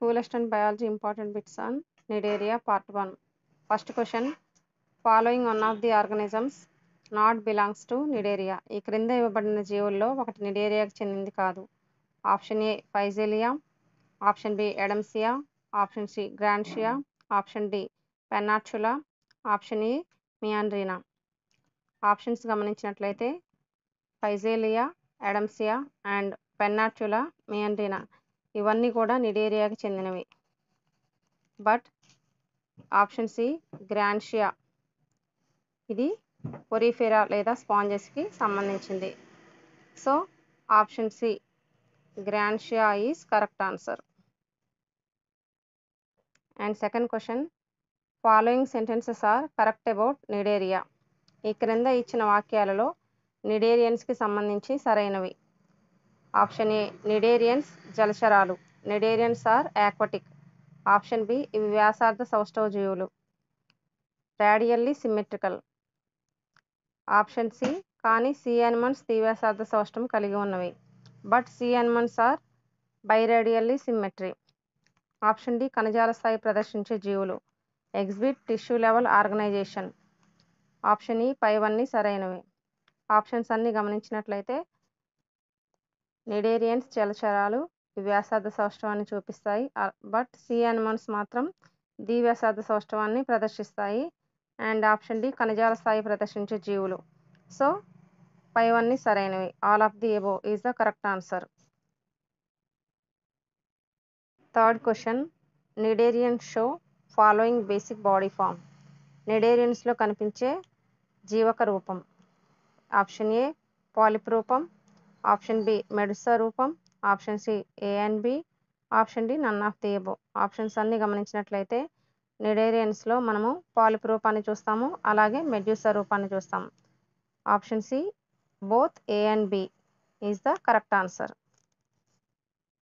Schoolist and biology important bits on Cnidaria part 1. First question. Following one of the organisms not belongs to Cnidaria. ఈ క్రింద ఇవ్వబడిన జీవుల్లో ఒకటి నిడేరియాకి చెందింది కాదు. Option A Physalia, option B Adamsia, option C Grantia, option D Pennatula, option E Meandrina. Options గమనించినట్లయితే ఫైజేలియా, ఎడమ్సియా and పెన్నార్చులా, మియాండ్రీనా ఇవన్నీ కూడా నిడేరియాకి చెందినవి. బట్ ఆప్షన్ సి గ్రాన్షియా ఇది పొరిఫెరా లేదా స్పాంజెస్కి సంబంధించింది. So option C Grantia is correct answer. And second question. Following sentences are correct about Cnidaria. ఈ క్రింద ఇచ్చిన వాక్యాలలో నిడేరియన్స్కి సంబంధించి సరైనవి. ఆప్షన్ ఏ నిడేరియన్స్ జలచరాలు. Cnidarians are aquatic. Option B ఇవి వ్యాసార్థ సౌష్ఠవజీవులు. Radially symmetrical. ఆప్షన్ సి కానీ సీ యానిమల్స్ ద్వివ్యాసార్థ సౌష్టం కలిగి ఉన్నవి. But sea animals are biradially symmetry. Option D కణజాల స్థాయి ప్రదర్శించే జీవులు. Exhibit tissue level organisation. Option E పైవన్నీ సరైనవి. ఆప్షన్స్ అన్ని గమనించినట్లయితే నిడేరియన్స్ జలచరాలు వ్యాసార్థ సౌష్ఠవాన్ని చూపిస్తాయి. బట్ సీ యానిమల్స్ మాత్రం ద్వివ్యాసార్థ సౌష్ఠవాన్ని ప్రదర్శిస్తాయి. అండ్ ఆప్షన్ డి కణజాల స్థాయి ప్రదర్శించే జీవులు. సో పైవన్నీ సరైనవి. All of the above is the correct answer. Third question. Cnidarians show following basic body form. నిడేరియన్స్లో కనిపించే జీవక రూపం. ఆప్షన్ ఏ పాలిప్ రూపం, ఆప్షన్ బి మెడుసా రూపం, option C A and B, option D none of the above. Options అన్ని గమనించినట్లయితే నిడేరియన్స్లో మనము polyp రూపాన్ని చూస్తాము, అలాగే మెడ్యూసా రూపాన్ని చూస్తాము. Option C both A and B is the correct answer.